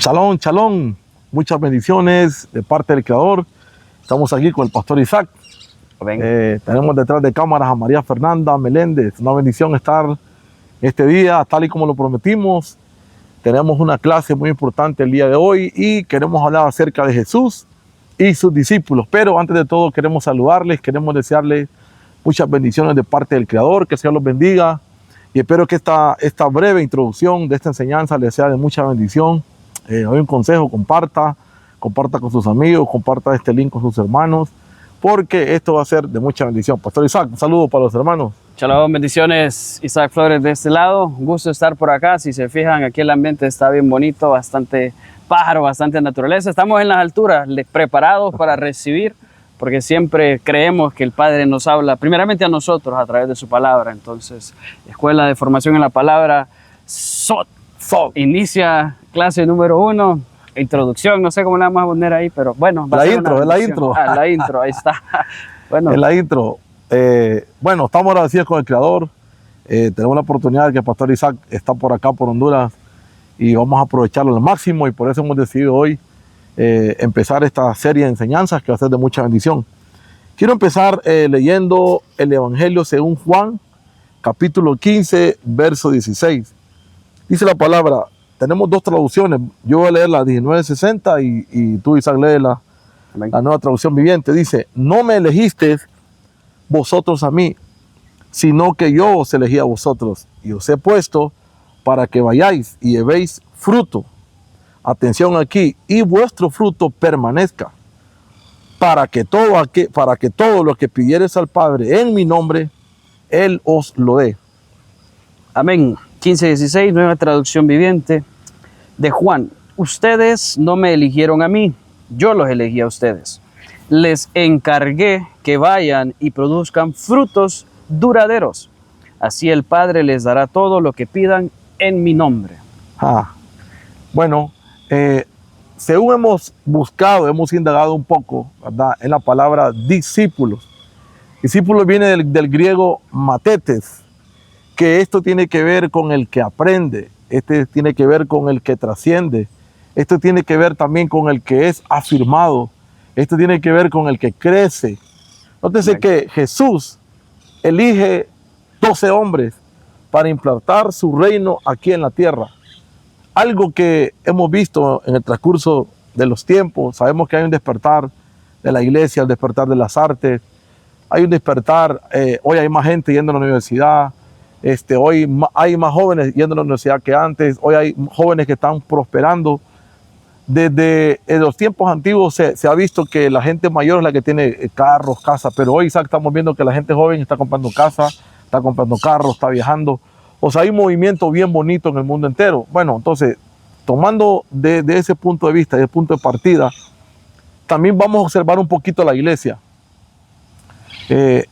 Shalom, shalom. Muchas bendiciones de parte del Creador. Estamos aquí con el pastor Isaac. Tenemos detrás de cámaras a María Fernanda Meléndez. Una bendición estar este día, tal y como lo prometimos. Tenemos una clase muy importante el día de hoy y queremos hablar acerca de Jesús y sus discípulos. Pero antes de todo queremos saludarles, queremos desearles muchas bendiciones de parte del Creador. Que el Señor los bendiga. Y espero que esta breve introducción de esta enseñanza les sea de mucha bendición. Hay un consejo, comparta con sus amigos, comparta este link con sus hermanos, porque esto va a ser de mucha bendición. Pastor Isaac, un saludo para los hermanos. Shalom, bendiciones. Isaac Flores de este lado. Un gusto estar por acá. Si se fijan, aquí el ambiente está bien bonito, bastante pájaro, bastante naturaleza. Estamos en las alturas, preparados para recibir, porque siempre creemos que el Padre nos habla primeramente a nosotros a través de su palabra. Entonces, Escuela de Formación en la Palabra, SOT. Inicia clase número 1, introducción, no sé cómo la vamos a poner ahí, pero bueno. La intro. La intro, ahí está. Bueno. En la intro. Bueno, estamos agradecidos con el Creador. Tenemos la oportunidad de que el pastor Isaac está por acá, por Honduras, y vamos a aprovecharlo al máximo, y por eso hemos decidido hoy empezar esta serie de enseñanzas que va a ser de mucha bendición. Quiero empezar leyendo el Evangelio según Juan, capítulo 15, verso 16. Dice la palabra, tenemos dos traducciones. Yo voy a leer la 1960 y tú, Isaac, lee la nueva traducción viviente. Dice, no me elegisteis vosotros a mí, sino que yo os elegí a vosotros y os he puesto para que vayáis y llevéis fruto. Atención aquí, y vuestro fruto permanezca, para que todo lo que pidiereis al Padre en mi nombre, Él os lo dé. Amén. 15:16, nueva traducción viviente de Juan. Ustedes no me eligieron a mí, yo los elegí a ustedes. Les encargué que vayan y produzcan frutos duraderos. Así el Padre les dará todo lo que pidan en mi nombre. Bueno, según hemos buscado, hemos indagado un poco, ¿verdad?, en la palabra discípulos. Discípulos viene del griego matetes, que esto tiene que ver con el que aprende, este tiene que ver con el que trasciende, esto tiene que ver también con el que es afirmado, esto tiene que ver con el que crece. Nótese que Jesús elige 12 hombres para implantar su reino aquí en la tierra. Algo que hemos visto en el transcurso de los tiempos, sabemos que hay un despertar de la iglesia, el despertar de las artes, hay un despertar, hoy hay más gente yendo a la universidad, hoy hay más jóvenes yendo a la universidad que antes, hoy hay jóvenes que están prosperando. Desde los tiempos antiguos se ha visto que la gente mayor es la que tiene carros, casas, pero hoy estamos viendo que la gente joven está comprando casas, está comprando carros, está viajando. O sea, hay un movimiento bien bonito en el mundo entero. Bueno, entonces, tomando de ese punto de vista, de ese punto de partida, también vamos a observar un poquito la iglesia.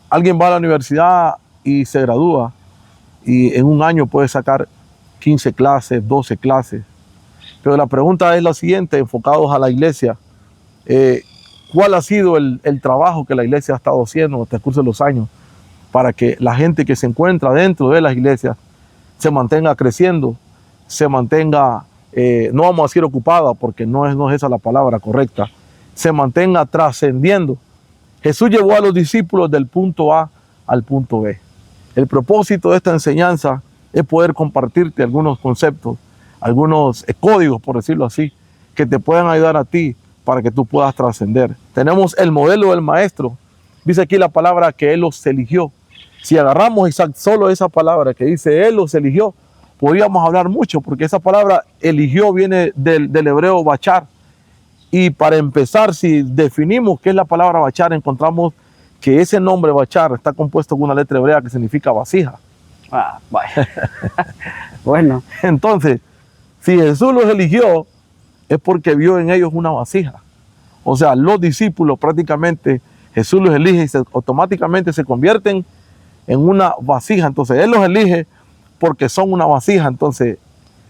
Alguien va a la universidad y se gradúa, y en un año puede sacar 15 clases, 12 clases. Pero la pregunta es la siguiente, enfocados a la iglesia. ¿Cuál ha sido el trabajo que la iglesia ha estado haciendo en el transcurso de los años para que la gente que se encuentra dentro de las iglesias se mantenga creciendo, se mantenga, no vamos a decir ocupada, porque no es esa la palabra correcta, se mantenga trascendiendo? Jesús llevó a los discípulos del punto A al punto B. El propósito de esta enseñanza es poder compartirte algunos conceptos, algunos códigos, por decirlo así, que te puedan ayudar a ti para que tú puedas trascender. Tenemos el modelo del maestro. Dice aquí la palabra que Él los eligió. Si agarramos solo esa palabra que dice Él los eligió, podríamos hablar mucho, porque esa palabra eligió viene del hebreo bachar. Y para empezar, si definimos qué es la palabra bachar, encontramos que ese nombre bachar está compuesto con una letra hebrea que significa vasija. Vaya. Bueno. Entonces, si Jesús los eligió, es porque vio en ellos una vasija. O sea, los discípulos prácticamente, Jesús los elige y automáticamente se convierten en una vasija. Entonces, Él los elige porque son una vasija. Entonces,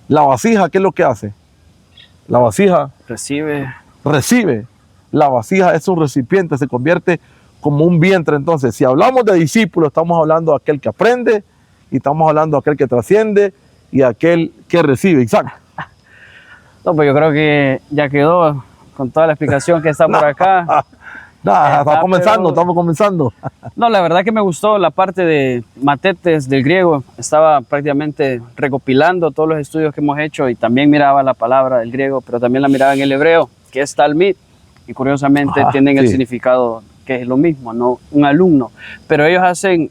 la vasija, ¿qué es lo que hace? La vasija recibe. La vasija es un recipiente, se convierte como un vientre. Entonces, si hablamos de discípulos, estamos hablando de aquel que aprende, y estamos hablando de aquel que trasciende y aquel que recibe. Isaac. No, pues yo creo que ya quedó con toda la explicación que está por acá. Nada, estamos comenzando, pero- estamos comenzando. No, la verdad que me gustó la parte de matetes del griego. Estaba prácticamente recopilando todos los estudios que hemos hecho y también miraba la palabra del griego, pero también la miraba en el hebreo, que es talmid, y curiosamente Ajá, tienen el sí. significado que es lo mismo, no un alumno. Pero ellos hacen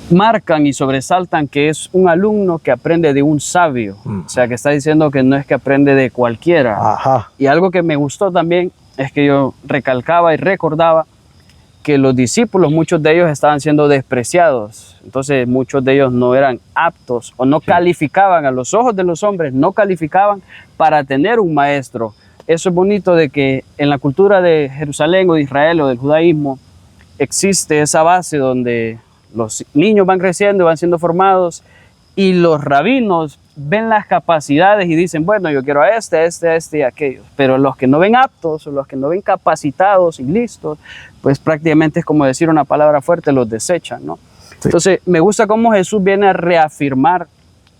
marcan y sobresaltan que es un alumno que aprende de un sabio. O sea, que está diciendo que no es que aprende de cualquiera. Ajá, Y algo que me gustó también es que yo recalcaba y recordaba que los discípulos, muchos de ellos estaban siendo despreciados. Entonces muchos de ellos no eran aptos o no calificaban a los ojos de los hombres, no calificaban para tener un maestro. Eso es bonito de que en la cultura de Jerusalén o de Israel o del judaísmo existe esa base donde los niños van creciendo, van siendo formados y los rabinos ven las capacidades y dicen, bueno, yo quiero a este y a aquellos. Pero los que no ven aptos o los que no ven capacitados y listos, pues prácticamente es como decir una palabra fuerte, los desechan, ¿no? Sí. Entonces, me gusta cómo Jesús viene a reafirmar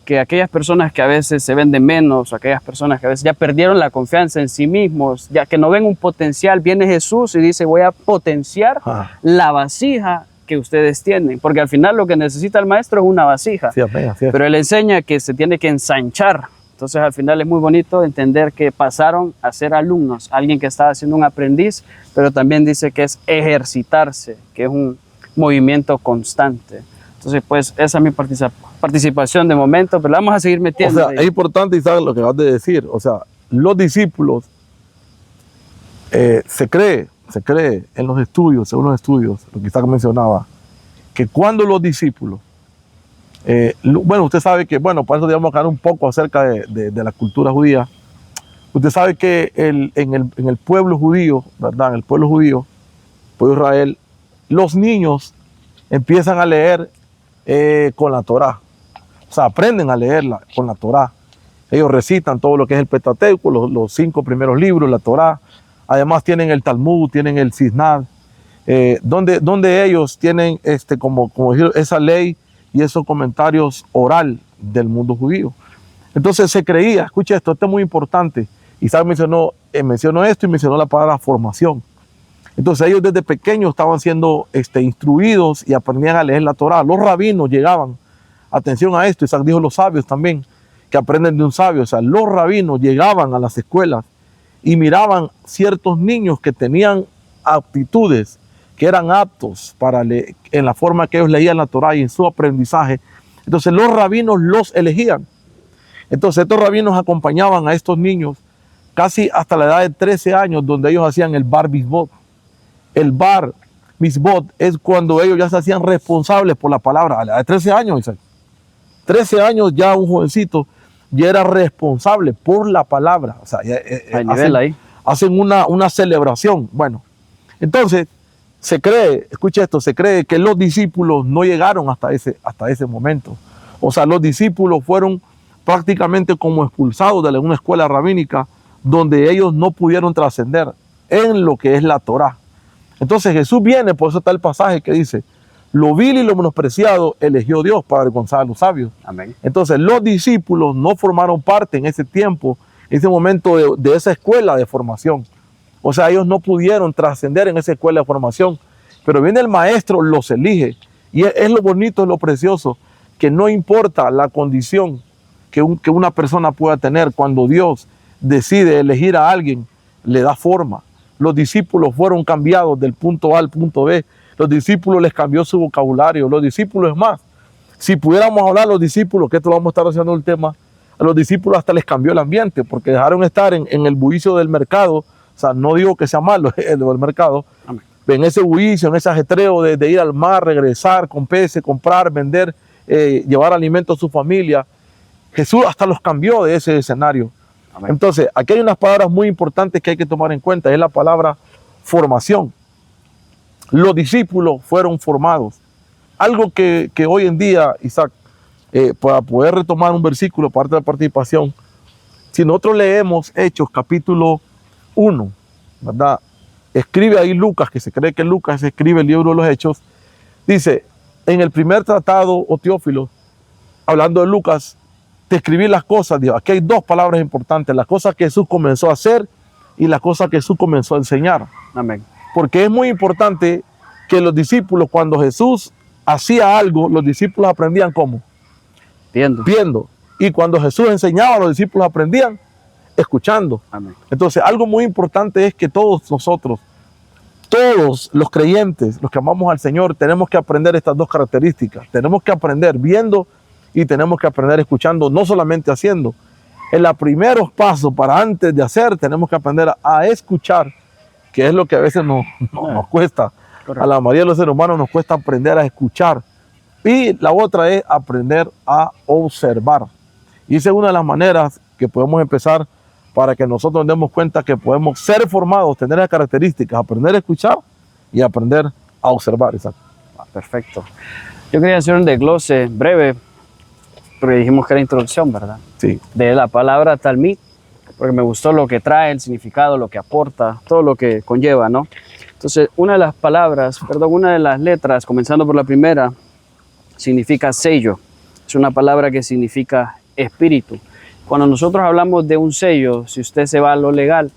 que aquellas personas que a veces se ven de menos, aquellas personas que a veces ya perdieron la confianza en sí mismos, ya que no ven un potencial, viene Jesús y dice, voy a potenciar ajá. la vasija que ustedes tienen, porque al final lo que necesita el maestro es una vasija, Así es, así es. pero él enseña que se tiene que ensanchar. Entonces al final es muy bonito entender que pasaron a ser alumnos, alguien que estaba siendo un aprendiz, pero también dice que es ejercitarse, que es un movimiento constante. Entonces pues esa es mi participación de momento, pero la vamos a seguir O metiendo. sea, ahí. es importante, Isaac, lo que vas de decir. O sea, los discípulos, se cree en los estudios, según los estudios, lo que Isaac mencionaba, que cuando los discípulos, bueno, usted sabe que, bueno, para eso digamos hablar un poco acerca de la cultura judía. Usted sabe que en el pueblo judío, ¿verdad? En el pueblo judío, pueblo de Israel, los niños empiezan a leer con la Torá. O sea, aprenden a leerla con la Torá. Ellos recitan todo lo que es el Pentateuco, los 5 primeros libros, la Torá. Además tienen el Talmud, tienen el Cisnad, donde ellos tienen como decir, esa ley y esos comentarios oral del mundo judío. Entonces se creía, escucha esto es muy importante. Isaac mencionó esto y mencionó la palabra formación. Entonces ellos desde pequeños estaban siendo instruidos y aprendían a leer la Torá. Los rabinos llegaban, atención a esto, Isaac dijo los sabios también, que aprenden de un sabio. O sea, los rabinos llegaban a las escuelas y miraban ciertos niños que tenían aptitudes, que eran aptos para leer, en la forma que ellos leían la Torá y en su aprendizaje. Entonces los rabinos los elegían. Entonces estos rabinos acompañaban a estos niños casi hasta la edad de 13 años, donde ellos hacían el bar mitzvot. El bar mitzvot es cuando ellos ya se hacían responsables por la palabra. A la edad de 13 años, Isaac. 13 años ya un jovencito ya era responsable por la palabra. O sea, Hay nivel ahí. hacen una celebración. Bueno, entonces se cree, escucha esto, se cree que los discípulos no llegaron hasta ese momento. O sea, los discípulos fueron prácticamente como expulsados de una escuela rabínica donde ellos no pudieron trascender en lo que es la Torá. Entonces Jesús viene, por eso está el pasaje que dice, lo vil y lo menospreciado eligió Dios para avergonzar a los sabios. Amén. Entonces los discípulos no formaron parte en ese tiempo, en ese momento de esa escuela de formación. O sea, ellos no pudieron trascender en esa escuela de formación, pero viene el maestro, los elige. Y es lo bonito, es lo precioso, que no importa la condición que una persona pueda tener, cuando Dios decide elegir a alguien, le da forma. Los discípulos fueron cambiados del punto A al punto B. Los discípulos les cambió su vocabulario. Los discípulos, es más, si pudiéramos hablar a los discípulos, que esto lo vamos a estar haciendo el tema, a los discípulos hasta les cambió el ambiente, porque dejaron estar en el bullicio del mercado. O sea, no digo que sea malo el del mercado, Amén. en ese bullicio, en ese ajetreo de ir al mar, regresar con peces, comprar, vender, llevar alimento a su familia. Jesús hasta los cambió de ese escenario. Amén. Entonces, aquí hay unas palabras muy importantes que hay que tomar en cuenta. Es la palabra formación. Los discípulos fueron formados. Algo que hoy en día, Isaac, para poder retomar un versículo, parte de la participación, si nosotros leemos Hechos capítulo 1, ¿verdad? Escribe ahí Lucas, que se cree que Lucas escribe el libro de los Hechos, dice, en el primer tratado, o Teófilo, hablando de Lucas, describir las cosas, Dios. Aquí hay dos palabras importantes, las cosas que Jesús comenzó a hacer y las cosas que Jesús comenzó a enseñar. Amén. Porque es muy importante que los discípulos, cuando Jesús hacía algo, los discípulos aprendían ¿cómo? Viendo. Y cuando Jesús enseñaba, los discípulos aprendían escuchando. Amén. Entonces, algo muy importante es que todos nosotros, todos los creyentes, los que amamos al Señor, tenemos que aprender estas dos características. Tenemos que aprender viendo y tenemos que aprender escuchando, no solamente haciendo. En los primeros pasos para antes de hacer, tenemos que aprender a escuchar, que es lo que a veces nos cuesta. Correcto. A la mayoría de los seres humanos nos cuesta aprender a escuchar. Y la otra es aprender a observar. Y esa es una de las maneras que podemos empezar para que nosotros nos demos cuenta que podemos ser formados, tener las características, aprender a escuchar y aprender a observar. Exacto. Perfecto. Yo quería hacer un desglose breve, porque dijimos que era introducción, ¿verdad? Sí. De la palabra talmid, porque me gustó lo que trae, el significado, lo que aporta, todo lo que conlleva, ¿no? Entonces, una de las letras, comenzando por la primera, significa sello. Es una palabra que significa espíritu. Cuando nosotros hablamos de un sello, si usted se va a lo legal,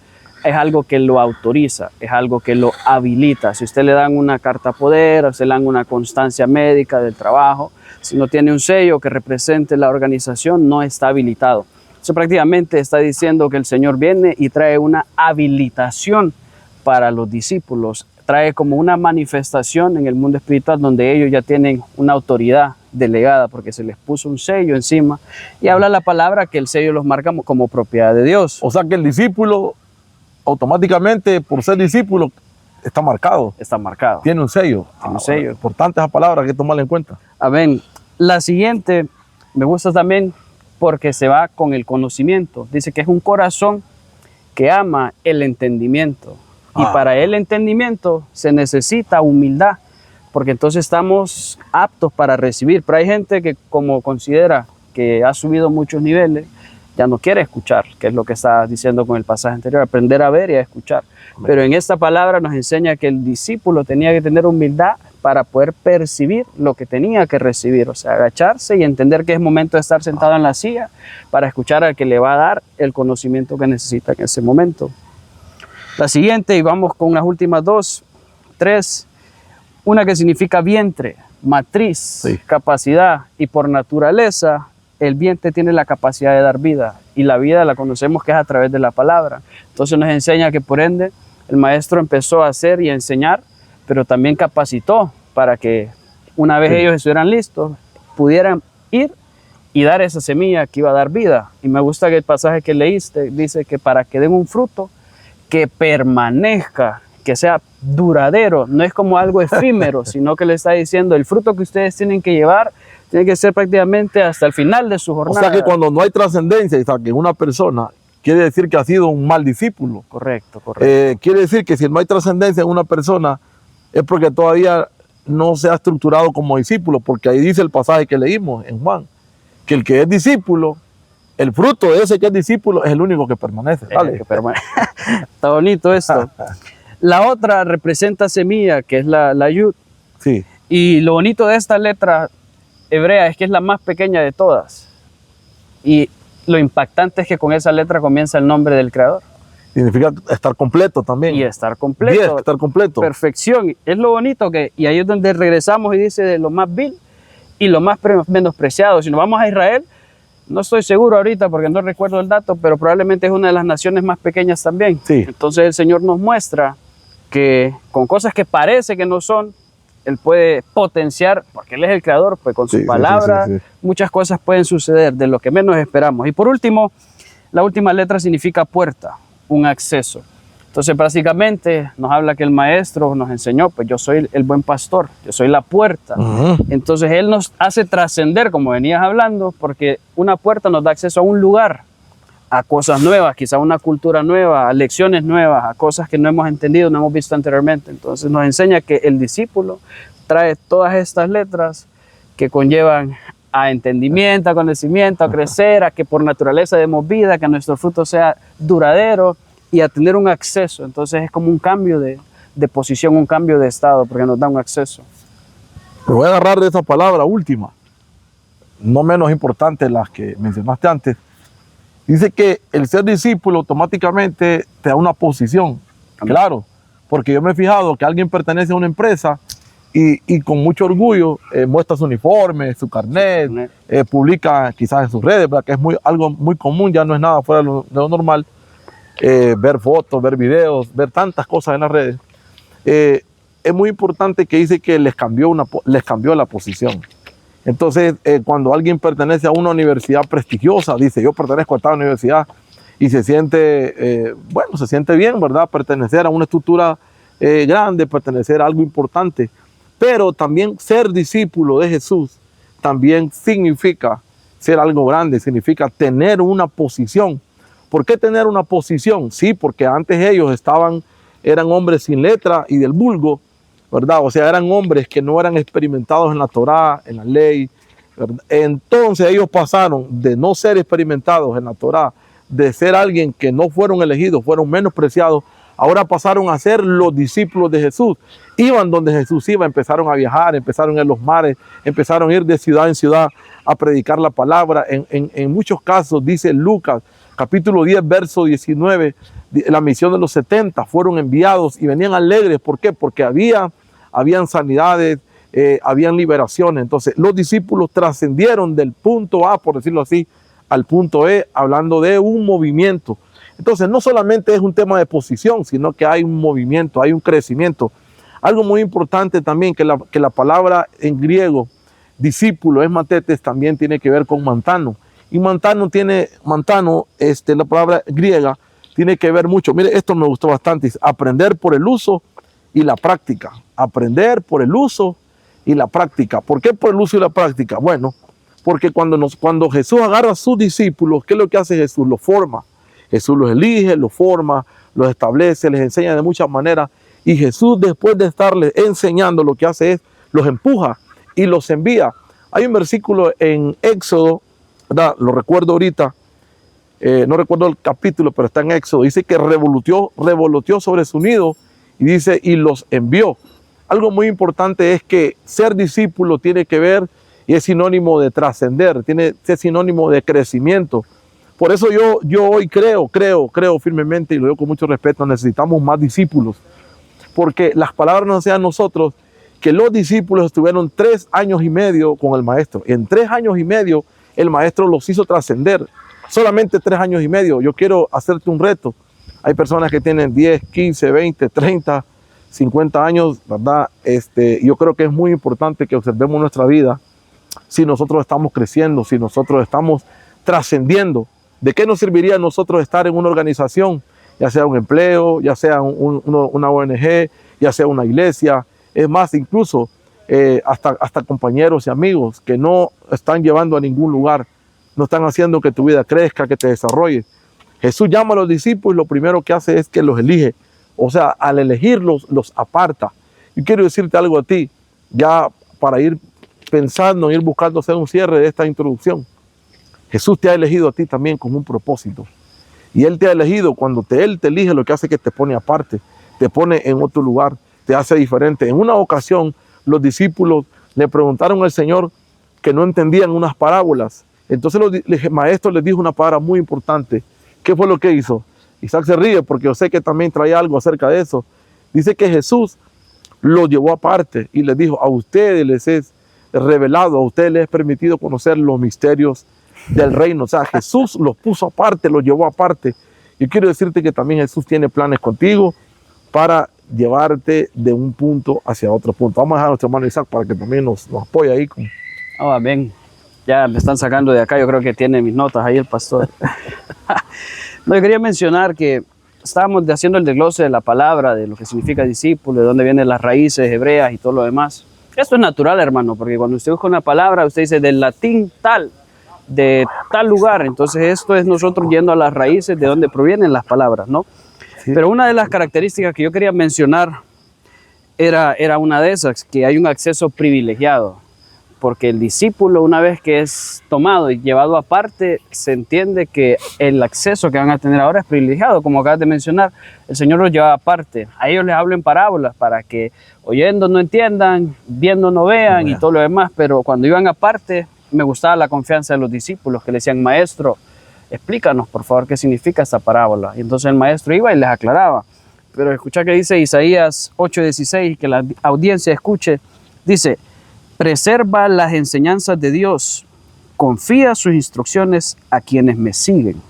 es algo que lo autoriza, es algo que lo habilita. Si usted le dan una carta poder, o se le dan una constancia médica del trabajo, si no tiene un sello que represente la organización, no está habilitado. Eso prácticamente está diciendo que el Señor viene y trae una habilitación para los discípulos, trae como una manifestación en el mundo espiritual donde ellos ya tienen una autoridad delegada porque se les puso un sello encima y habla la palabra que el sello los marca como propiedad de Dios. O sea que el discípulo automáticamente, por ser discípulo, está marcado. Está marcado. Tiene un sello. Tiene un sello. Importante esa palabra, hay que tomarla en cuenta. Amén. La siguiente me gusta también porque se va con el conocimiento. Dice que es un corazón que ama el entendimiento. Y para el entendimiento se necesita humildad, porque entonces estamos aptos para recibir. Pero hay gente que como considera que ha subido muchos niveles, ya no quiere escuchar, que es lo que está diciendo con el pasaje anterior, aprender a ver y a escuchar. Pero en esta palabra nos enseña que el discípulo tenía que tener humildad para poder percibir lo que tenía que recibir, o sea, agacharse y entender que es momento de estar sentado en la silla para escuchar al que le va a dar el conocimiento que necesita en ese momento. La siguiente, y vamos con las últimas tres, una que significa vientre, matriz, Sí. capacidad, y por naturaleza el vientre tiene la capacidad de dar vida, y la vida la conocemos que es a través de la palabra. Entonces nos enseña que por ende el maestro empezó a hacer y a enseñar, pero también capacitó para que una vez ellos estuvieran listos, pudieran ir y dar esa semilla que iba a dar vida. Y me gusta que el pasaje que leíste dice que para que den un fruto que permanezca, que sea duradero, no es como algo efímero, sino que le está diciendo el fruto que ustedes tienen que llevar tiene que ser prácticamente hasta el final de su jornada. O sea que cuando no hay trascendencia, o sea, que una persona quiere decir que ha sido un mal discípulo. Correcto, correcto. Quiere decir que si no hay trascendencia en una persona es porque todavía no se ha estructurado como discípulo, porque ahí dice el pasaje que leímos en Juan, que el que es discípulo, el fruto de ese que es discípulo es el único que permanece. ¿Vale? Está bonito esto. La otra representa semilla, que es la yud. Sí. Y lo bonito de esta letra hebrea es que es la más pequeña de todas. Y lo impactante es que con esa letra comienza el nombre del Creador. Significa estar completo también. Y estar completo. Bien, estar completo. Perfección. Es lo bonito que, y ahí es donde regresamos y dice de lo más vil y lo más menospreciado. Si nos vamos a Israel, no estoy seguro ahorita porque no recuerdo el dato, pero probablemente es una de las naciones más pequeñas también. Sí. Entonces el Señor nos muestra que con cosas que parece que no son, Él puede potenciar, porque Él es el Creador, pues con su palabra muchas cosas pueden suceder de lo que menos esperamos. Y por último, la última letra significa puerta, un acceso. Entonces básicamente nos habla que el maestro nos enseñó, pues yo soy el buen pastor, yo soy la puerta. Entonces Él nos hace trascender, como venías hablando, porque una puerta nos da acceso a un lugar, a cosas nuevas, quizá una cultura nueva, a lecciones nuevas, a cosas que no hemos entendido, no hemos visto anteriormente. Entonces nos enseña que el discípulo trae todas estas letras que conllevan a entendimiento, a conocimiento, a crecer, a que por naturaleza demos vida, que nuestro fruto sea duradero y a tener un acceso. Entonces es como un cambio de posición, un cambio de estado, porque nos da un acceso. Me voy a agarrar de esa palabra última. no menos importantes las que mencionaste antes, dice que el ser discípulo automáticamente te da una posición. Amén. Claro, porque yo me he fijado que alguien pertenece a una empresa y con mucho orgullo muestra su uniforme, su carnet, publica quizás en sus redes, ¿verdad? Que es algo muy común, ya no es nada fuera de lo normal, ver fotos, ver videos, ver tantas cosas en las redes. Es muy importante que dice que les cambió la posición. Entonces, cuando alguien pertenece a una universidad prestigiosa, dice, yo pertenezco a esta universidad, y se siente, bueno, se siente bien, ¿verdad? Pertenecer a una estructura grande, pertenecer a algo importante. Pero también ser discípulo de Jesús también significa ser algo grande, significa tener una posición. ¿Por qué tener una posición? Sí, porque antes ellos eran hombres sin letra y del vulgo, ¿verdad? O sea, eran hombres que no eran experimentados en la Torá, en la ley, ¿verdad? Entonces ellos pasaron de no ser experimentados en la Torá, de ser alguien que no fueron elegidos, fueron menospreciados, ahora pasaron a ser los discípulos de Jesús. Iban donde Jesús iba, empezaron a viajar, empezaron a ir a los mares, empezaron a ir de ciudad en ciudad a predicar la palabra. En muchos casos, dice Lucas, capítulo 10, verso 19, la misión de los 70, fueron enviados y venían alegres. ¿Por qué? Porque habían sanidades, habían liberaciones. Entonces, los discípulos trascendieron del punto A, por decirlo así, al punto E, hablando de un movimiento. Entonces, no solamente es un tema de posición, sino que hay un movimiento, hay un crecimiento. Algo muy importante también, que la palabra en griego, discípulo, es matetes, también tiene que ver con mantano. Y mantano, la palabra griega, tiene que ver mucho. Mire, esto me gustó bastante, es aprender por el uso y la práctica. Aprender por el uso y la práctica. ¿Por qué por el uso y la práctica? Bueno, porque cuando Jesús agarra a sus discípulos, ¿qué es lo que hace Jesús? Los forma. Jesús los elige, los forma, los establece, les enseña de muchas maneras. Y Jesús, después de estarles enseñando, lo que hace es los empuja y los envía. Hay un versículo en Éxodo, ¿verdad? Lo recuerdo ahorita, no recuerdo el capítulo, pero está en Éxodo. Dice que revoloteó sobre su nido y dice, y los envió. Algo muy importante es que ser discípulo tiene que ver y es sinónimo de trascender, es sinónimo de crecimiento. Por eso yo hoy creo firmemente, y lo digo con mucho respeto, necesitamos más discípulos. Porque las palabras nos enseñan a nosotros que los discípulos estuvieron 3 años y medio con el maestro. En 3 años y medio el maestro los hizo trascender. Solamente 3 años y medio. Yo quiero hacerte un reto. Hay personas que tienen 10, 15, 20, 30, 50 años, ¿verdad? Yo creo que es muy importante que observemos nuestra vida. Si nosotros estamos creciendo, si nosotros estamos trascendiendo, ¿de qué nos serviría a nosotros estar en una organización? Ya sea un empleo, ya sea una ONG, ya sea una iglesia. Es más, incluso hasta compañeros y amigos que no están llevando a ningún lugar, no están haciendo que tu vida crezca, que te desarrolles. Jesús llama a los discípulos y lo primero que hace es que los elige. O sea, al elegirlos, los aparta. Y quiero decirte algo a ti, ya para ir pensando, ir buscando hacer un cierre de esta introducción. Jesús te ha elegido a ti también con un propósito. Y Él te ha elegido, cuando Él te elige, lo que hace es que te pone aparte, te pone en otro lugar, te hace diferente. En una ocasión, los discípulos le preguntaron al Señor que no entendían unas parábolas. Entonces el maestro les dijo una palabra muy importante. ¿Qué fue lo que hizo? Isaac se ríe porque yo sé que también trae algo acerca de eso. Dice que Jesús los llevó aparte y les dijo, a ustedes les es revelado, a ustedes les es permitido conocer los misterios del reino. O sea, Jesús los puso aparte, los llevó aparte. Yo quiero decirte que también Jesús tiene planes contigo para llevarte de un punto hacia otro punto. Vamos a dejar a nuestro hermano Isaac para que también nos apoye ahí. Bien, ya me están sacando de acá, yo creo que tiene mis notas ahí el pastor. No, yo quería mencionar que estábamos haciendo el desglose de la palabra, de lo que significa discípulo, de dónde vienen las raíces hebreas y todo lo demás. Esto es natural, hermano, porque cuando usted busca una palabra, usted dice del latín tal, de tal lugar. Entonces esto es nosotros yendo a las raíces de donde provienen las palabras, ¿no? Sí. Pero una de las características que yo quería mencionar era una de esas, que hay un acceso privilegiado. Porque el discípulo, una vez que es tomado y llevado aparte, se entiende que el acceso que van a tener ahora es privilegiado. Como acabas de mencionar, el Señor los lleva aparte. A ellos les hablo en parábolas para que oyendo no entiendan, viendo no vean y todo lo demás. Pero cuando iban aparte, me gustaba la confianza de los discípulos que le decían, maestro, explícanos por favor qué significa esta parábola. Y entonces el maestro iba y les aclaraba. Pero escucha que dice Isaías 8:16, que la audiencia escuche, dice, preserva las enseñanzas de Dios, confía sus instrucciones a quienes me siguen.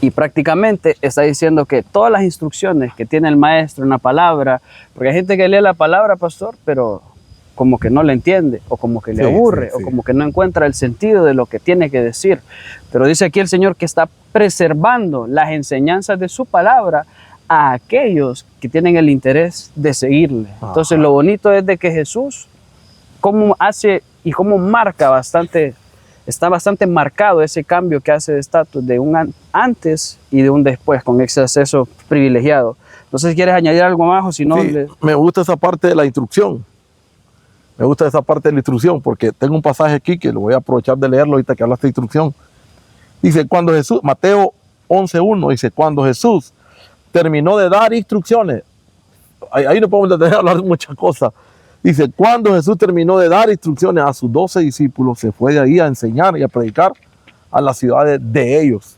Y prácticamente está diciendo que todas las instrucciones que tiene el maestro en la palabra, porque hay gente que lee la palabra, pastor, pero como que no la entiende, o como que le aburre, o como que no encuentra el sentido de lo que tiene que decir. Pero dice aquí el Señor que está preservando las enseñanzas de su palabra a aquellos que tienen el interés de seguirle. Entonces lo bonito es de que Jesús, cómo hace y cómo marca bastante, está bastante marcado ese cambio que hace de estatus de un antes y de un después, con ese acceso privilegiado. Entonces, ¿quieres añadir algo más o si no? Sí, me gusta esa parte de la instrucción. Me gusta esa parte de la instrucción porque tengo un pasaje aquí que lo voy a aprovechar de leerlo ahorita que hablaste de instrucción. Dice, cuando Jesús, Mateo 11:1, dice, cuando Jesús terminó de dar instrucciones, ahí no podemos detener a hablar de muchas cosas. Dice, cuando Jesús terminó de dar instrucciones a sus 12 discípulos, se fue de ahí a enseñar y a predicar a las ciudades de ellos.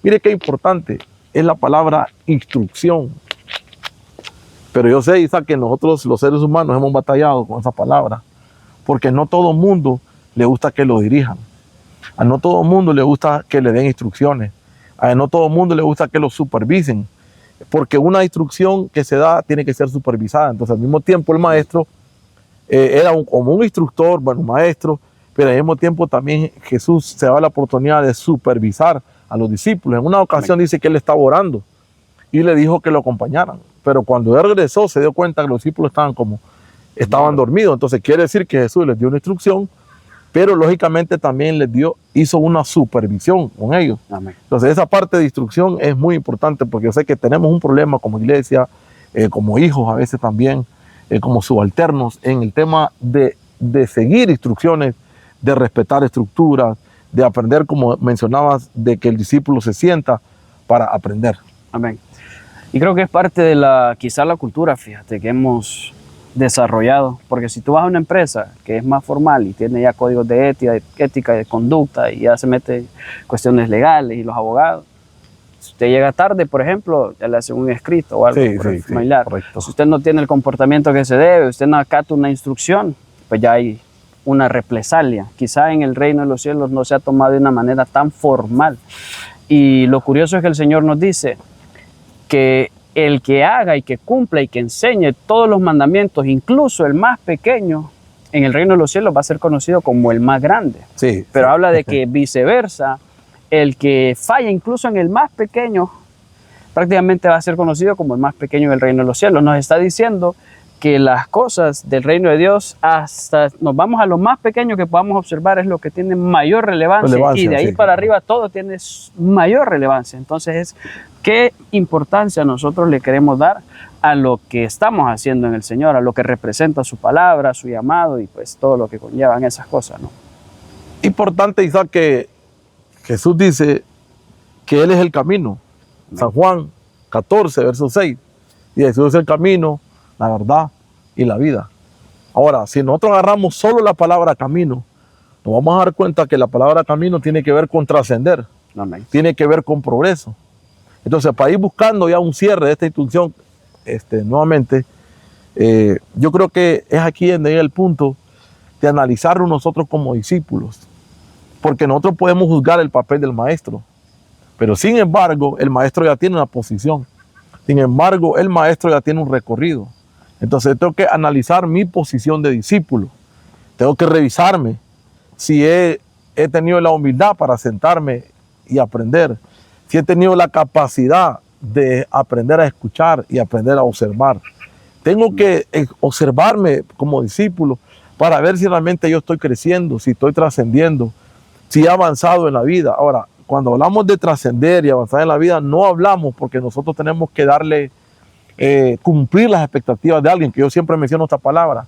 Mire qué importante es la palabra instrucción. Pero yo sé, Isaac, que nosotros los seres humanos hemos batallado con esa palabra, porque no todo el mundo le gusta que lo dirijan. A no todo el mundo le gusta que le den instrucciones. A no todo el mundo le gusta que lo supervisen, porque una instrucción que se da tiene que ser supervisada. Entonces, al mismo tiempo, el maestro era como un instructor, bueno, un maestro, pero al mismo tiempo también Jesús se daba la oportunidad de supervisar a los discípulos. En una ocasión dice que él estaba orando y le dijo que lo acompañaran. Pero cuando él regresó se dio cuenta que los discípulos estaban dormidos. Entonces quiere decir que Jesús les dio una instrucción, pero lógicamente también hizo una supervisión con ellos. Amén. Entonces esa parte de instrucción es muy importante porque yo sé que tenemos un problema como iglesia, como hijos a veces también, como subalternos en el tema de seguir instrucciones, de respetar estructuras, de aprender, como mencionabas, de que el discípulo se sienta para aprender. Amén. Y creo que es parte de quizá la cultura, fíjate, que hemos desarrollado, porque si tú vas a una empresa que es más formal y tiene ya códigos de ética y de conducta y ya se mete cuestiones legales y los abogados, si usted llega tarde, por ejemplo, ya le hacen un escrito o algo similar. Correcto. Si usted no tiene el comportamiento que se debe, usted no acata una instrucción, pues ya hay una represalia. Quizá en el reino de los cielos no se ha tomado de una manera tan formal. Y lo curioso es que el Señor nos dice que el que haga y que cumpla y que enseñe todos los mandamientos, incluso el más pequeño, en el reino de los cielos va a ser conocido como el más grande. Sí, pero habla de que viceversa, el que falla incluso en el más pequeño, prácticamente va a ser conocido como el más pequeño en el reino de los cielos. Nos está diciendo que las cosas del reino de Dios, hasta nos vamos a lo más pequeño que podamos observar, es lo que tiene mayor relevancia y de ahí para arriba todo tiene mayor relevancia. Entonces ¿qué importancia nosotros le queremos dar a lo que estamos haciendo en el Señor, a lo que representa su palabra, su llamado y pues todo lo que conllevan esas cosas, ¿no? Importante, Isaac, que Jesús dice que Él es el camino. San Juan 14, verso 6. Y Jesús es el camino, la verdad y la vida. Ahora, si nosotros agarramos solo la palabra camino, nos vamos a dar cuenta que la palabra camino tiene que ver con trascender, tiene que ver con progreso. Entonces, para ir buscando ya un cierre de esta instrucción, nuevamente, yo creo que es aquí donde llega el punto de analizarnos nosotros como discípulos, porque nosotros podemos juzgar el papel del maestro, pero sin embargo, el maestro ya tiene una posición, sin embargo, el maestro ya tiene un recorrido. Entonces, tengo que analizar mi posición de discípulo, tengo que revisarme si he tenido la humildad para sentarme y aprender, si he tenido la capacidad de aprender a escuchar y aprender a observar. Tengo que observarme como discípulo para ver si realmente yo estoy creciendo, si estoy trascendiendo, si he avanzado en la vida. Ahora, cuando hablamos de trascender y avanzar en la vida, no hablamos porque nosotros tenemos que cumplir las expectativas de alguien, que yo siempre menciono esta palabra.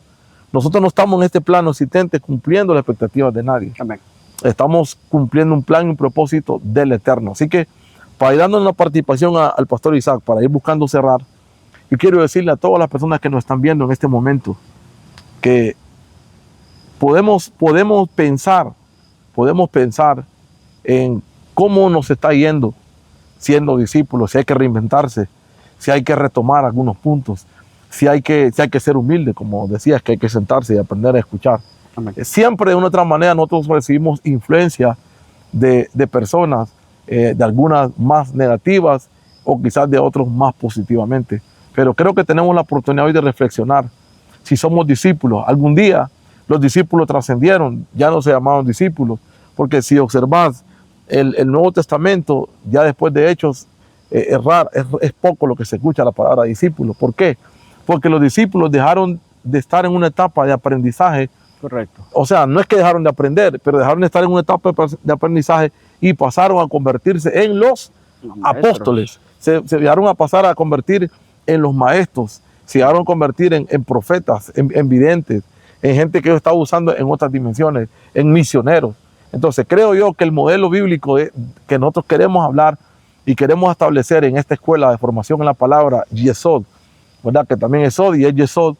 Nosotros no estamos en este plano existente cumpliendo las expectativas de nadie. Amén. Estamos cumpliendo un plan y un propósito del Eterno. Así que, para ir dando una participación al pastor Isaac, para ir buscando cerrar, yo quiero decirle a todas las personas que nos están viendo en este momento que podemos pensar en cómo nos está yendo siendo discípulos, si hay que reinventarse, si hay que retomar algunos puntos, si hay que ser humilde, como decías, que hay que sentarse y aprender a escuchar. Amén. Siempre de una otra manera nosotros recibimos influencia de personas, de algunas más negativas o quizás de otros más positivamente. Pero creo que tenemos la oportunidad hoy de reflexionar si somos discípulos. Algún día los discípulos trascendieron, ya no se llamaban discípulos, porque si observas el Nuevo Testamento, ya después de Hechos, es poco lo que se escucha la palabra discípulo. ¿Por qué? Porque los discípulos dejaron de estar en una etapa de aprendizaje. Correcto. O sea, no es que dejaron de aprender, pero dejaron de estar en una etapa de aprendizaje y pasaron a convertirse en los apóstoles. Se llegaron a pasar a convertir en los maestros, se llegaron a convertir en profetas, en videntes, en gente que Dios estaba usando en otras dimensiones, en misioneros. Entonces creo yo que el modelo bíblico que nosotros queremos hablar y queremos establecer en esta escuela de formación en la palabra, Yesod, ¿verdad? Que también es Sod y es Yesod,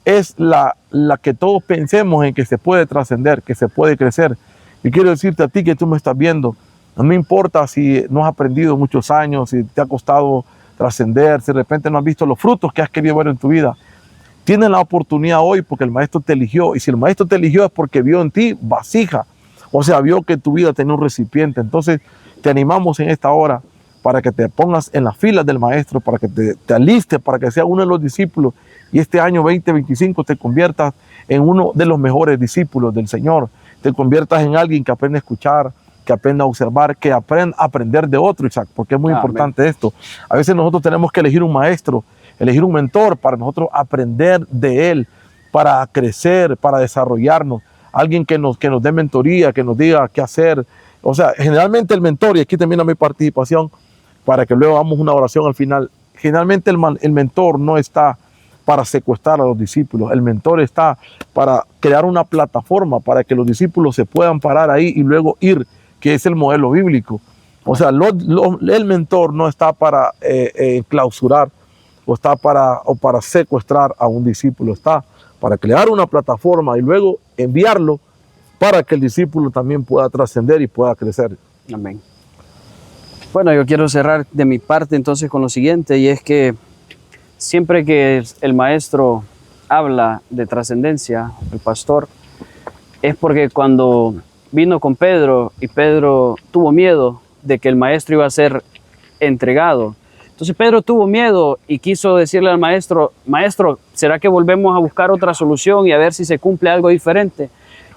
es la que todos pensemos en que se puede trascender, que se puede crecer. Y quiero decirte a ti que tú me estás viendo, no importa si no has aprendido muchos años, si te ha costado trascender, si de repente no has visto los frutos que has querido ver en tu vida, tienes la oportunidad hoy porque el maestro te eligió, y si el maestro te eligió es porque vio en ti vasija, o sea, vio que tu vida tenía un recipiente. Entonces te animamos en esta hora para que te pongas en las filas del maestro, para que te alistes, para que seas uno de los discípulos y este año 2025 te conviertas en uno de los mejores discípulos del Señor, te conviertas en alguien que aprende a escuchar, que aprenda a observar, que aprenda a aprender de otro, Isaac, porque es muy importante esto. A veces nosotros tenemos que elegir un maestro, elegir un mentor para nosotros aprender de él, para crecer, para desarrollarnos, alguien que nos dé mentoría, que nos diga qué hacer. O sea, generalmente el mentor, y aquí termina mi participación, para que luego hagamos una oración al final, generalmente el mentor no está para secuestrar a los discípulos, el mentor está para crear una plataforma para que los discípulos se puedan parar ahí y luego ir, que es el modelo bíblico. O sea, el mentor no está para clausurar o está para secuestrar a un discípulo, está para crear una plataforma y luego enviarlo para que el discípulo también pueda trascender y pueda crecer. Amén. Bueno, yo quiero cerrar de mi parte entonces con lo siguiente, y es que siempre que el maestro habla de trascendencia, el pastor, es porque cuando vino con Pedro y Pedro tuvo miedo de que el maestro iba a ser entregado. Entonces Pedro tuvo miedo y quiso decirle al maestro, maestro, ¿será que volvemos a buscar otra solución y a ver si se cumple algo diferente?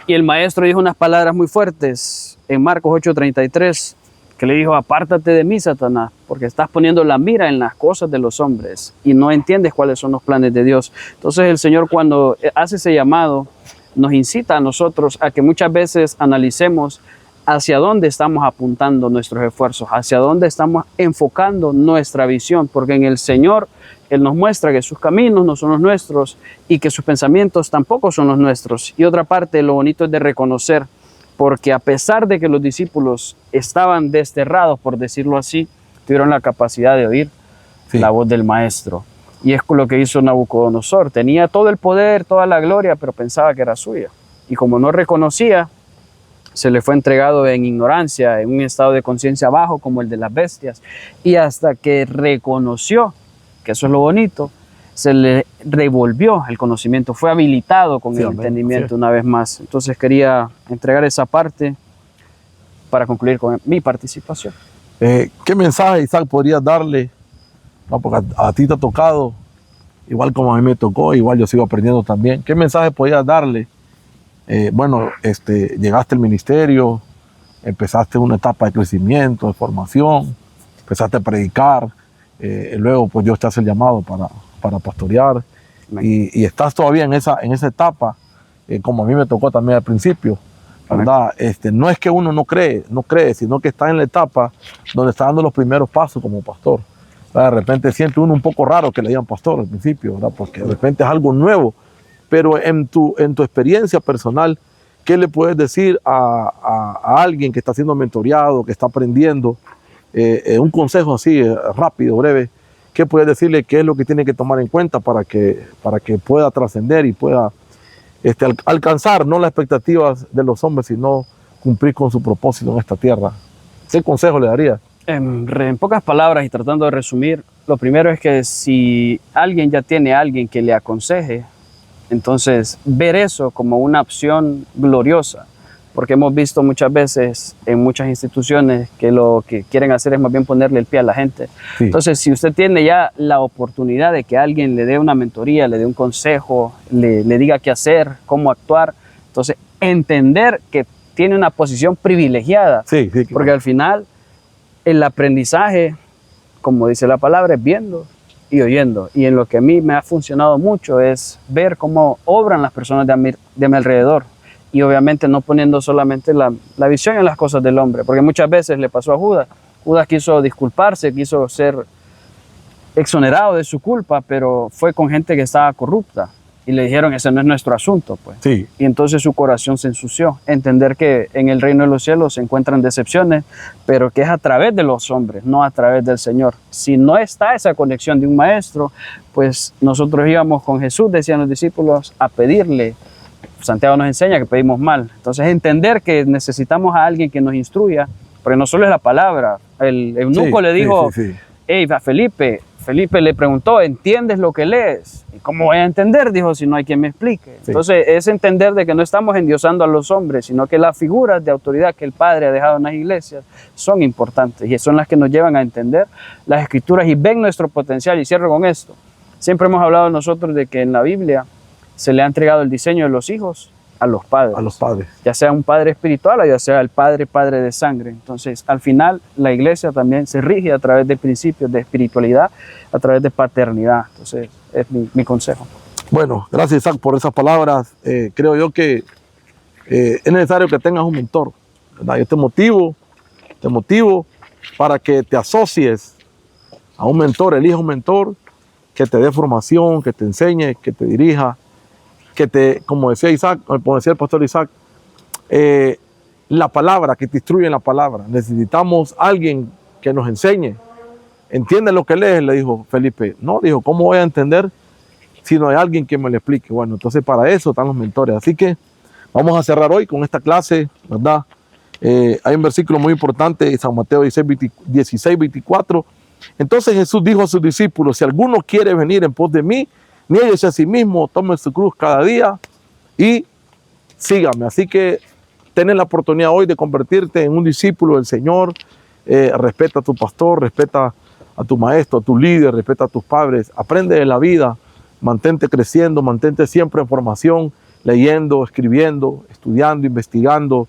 Y el maestro dijo unas palabras muy fuertes en Marcos 8:33, que le dijo, apártate de mí, Satanás, porque estás poniendo la mira en las cosas de los hombres y no entiendes cuáles son los planes de Dios. Entonces el Señor, cuando hace ese llamado, nos incita a nosotros a que muchas veces analicemos hacia dónde estamos apuntando nuestros esfuerzos, hacia dónde estamos enfocando nuestra visión, porque en el Señor Él nos muestra que sus caminos no son los nuestros y que sus pensamientos tampoco son los nuestros. Y otra parte, lo bonito es de reconocer, porque a pesar de que los discípulos estaban desterrados, por decirlo así, tuvieron la capacidad de oír la voz del Maestro. Y es lo que hizo Nabucodonosor. Tenía todo el poder, toda la gloria, pero pensaba que era suya. Y como no reconocía, se le fue entregado en ignorancia, en un estado de conciencia bajo como el de las bestias. Y hasta que reconoció, que eso es lo bonito, se le revolvió el conocimiento, fue habilitado con el entendimiento una vez más. Entonces quería entregar esa parte para concluir con mi participación. ¿Qué mensaje, Isaac, podrías darle? No, porque a ti te ha tocado, igual como a mí me tocó, igual yo sigo aprendiendo también. ¿Qué mensaje podrías darle? Llegaste al ministerio, empezaste una etapa de crecimiento, de formación, empezaste a predicar, luego pues Dios te hace el llamado para pastorear y estás todavía en esa etapa, como a mí me tocó también al principio, ¿verdad? No es que uno no cree, sino que está en la etapa donde está dando los primeros pasos como pastor. De repente siente uno un poco raro que le digan pastor al principio, ¿verdad? Porque de repente es algo nuevo, pero en tu experiencia personal, ¿qué le puedes decir a alguien que está siendo mentoreado, que está aprendiendo? Un consejo así, rápido, breve, ¿qué puedes decirle? ¿Qué es lo que tiene que tomar en cuenta para que pueda trascender y pueda alcanzar no las expectativas de los hombres, sino cumplir con su propósito en esta tierra. ¿Qué consejo le daría? En pocas palabras y tratando de resumir, lo primero es que si alguien ya tiene a alguien que le aconseje, entonces ver eso como una opción gloriosa, porque hemos visto muchas veces en muchas instituciones que lo que quieren hacer es más bien ponerle el pie a la gente. Sí. Entonces, si usted tiene ya la oportunidad de que alguien le dé una mentoría, le dé un consejo, le diga qué hacer, cómo actuar, entonces entender que tiene una posición privilegiada, Sí, sí, porque al final el aprendizaje, como dice la palabra, es viendo y oyendo. Y en lo que a mí me ha funcionado mucho es ver cómo obran las personas de mi alrededor. Y obviamente no poniendo solamente la visión en las cosas del hombre, porque muchas veces le pasó a Judas. Judas quiso disculparse, quiso ser exonerado de su culpa, pero fue con gente que estaba corrupta. Y le dijeron, ese no es nuestro asunto, pues. Sí. Y entonces su corazón se ensució. Entender que en el reino de los cielos se encuentran decepciones, pero que es a través de los hombres, no a través del Señor. Si no está esa conexión de un maestro, pues nosotros íbamos con Jesús, decían los discípulos, a pedirle. Santiago nos enseña que pedimos mal. Entonces entender que necesitamos a alguien que nos instruya, porque no solo es la palabra. El eunuco le dijo, hey, a Felipe le preguntó, ¿entiendes lo que lees? ¿Y cómo voy a entender? Dijo, si no hay quien me explique. Sí. Entonces es entender de que no estamos endiosando a los hombres, sino que las figuras de autoridad que el Padre ha dejado en las iglesias son importantes y son las que nos llevan a entender las Escrituras y ven nuestro potencial. Y cierro con esto. Siempre hemos hablado nosotros de que en la Biblia se le ha entregado el diseño de los hijos a los padres. A los padres. Ya sea un padre espiritual o ya sea el padre de sangre. Entonces, al final, la iglesia también se rige a través de principios de espiritualidad, a través de paternidad. Entonces, es mi consejo. Bueno, gracias Isaac por esas palabras. Creo yo que es necesario que tengas un mentor, ¿verdad? Yo te motivo para que te asocies a un mentor, elija un mentor que te dé formación, que te enseñe, que te dirija, que te, como decía Isaac, como decía el pastor Isaac, la palabra, que te instruye en la palabra. Necesitamos alguien que nos enseñe. ¿Entiendes lo que lees? Le dijo Felipe. No, dijo, ¿cómo voy a entender si no hay alguien que me lo explique? Bueno, entonces para eso están los mentores. Así que vamos a cerrar hoy con esta clase, ¿verdad? Hay un versículo muy importante, San Mateo 16, 24. Entonces Jesús dijo a sus discípulos, si alguno quiere venir en pos de mí, niéguese a sí mismo, tome su cruz cada día y sígame. Así que tienes la oportunidad hoy de convertirte en un discípulo del Señor. Respeta a tu pastor, respeta a tu maestro, a tu líder, respeta a tus padres. Aprende de la vida, mantente creciendo, mantente siempre en formación, leyendo, escribiendo, estudiando, investigando,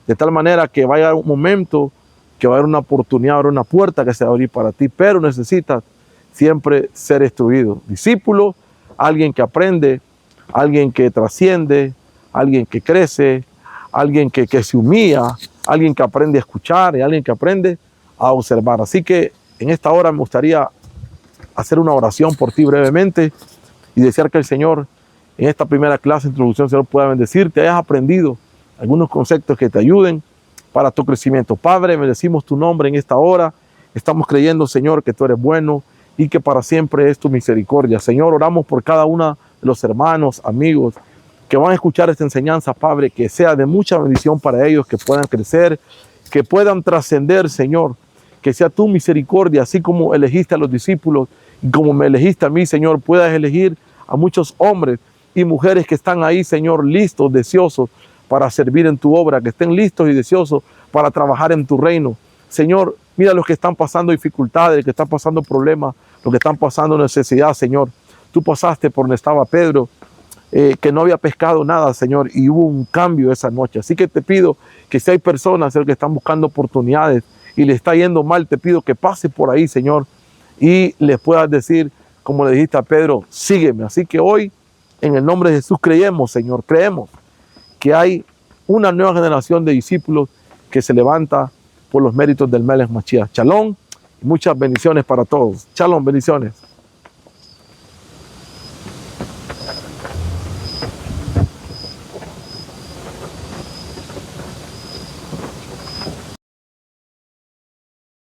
de tal manera que vaya un momento que va a haber una oportunidad, va a haber una puerta que se va a abrir para ti, pero necesitas siempre ser instruido. Discípulo, alguien que aprende, alguien que trasciende, alguien que crece, alguien que se humilla, alguien que aprende a escuchar y alguien que aprende a observar. Así que en esta hora me gustaría hacer una oración por ti brevemente y desear que el Señor en esta primera clase de introducción, Señor, pueda bendecirte, hayas aprendido algunos conceptos que te ayuden para tu crecimiento. Padre, bendecimos tu nombre en esta hora. Estamos creyendo, Señor, que tú eres bueno y que para siempre es tu misericordia. Señor, oramos por cada uno de los hermanos, amigos que van a escuchar esta enseñanza, Padre, que sea de mucha bendición para ellos, que puedan crecer, que puedan trascender, Señor, que sea tu misericordia, así como elegiste a los discípulos y como me elegiste a mí, Señor, puedas elegir a muchos hombres y mujeres que están ahí, Señor, listos, deseosos para servir en tu obra, que estén listos y deseosos para trabajar en tu reino. Señor, mira los que están pasando dificultades, los que están pasando problemas, los que están pasando necesidad, Señor. Tú pasaste por donde estaba Pedro, que no había pescado nada, Señor, y hubo un cambio esa noche. Así que te pido que si hay personas, Señor, que están buscando oportunidades y le está yendo mal, te pido que pase por ahí, Señor, y les puedas decir, como le dijiste a Pedro, sígueme. Así que hoy, en el nombre de Jesús, creemos, Señor, creemos que hay una nueva generación de discípulos que se levanta por los méritos del Melech Mashiach. Shalom y muchas bendiciones para todos. Shalom, bendiciones.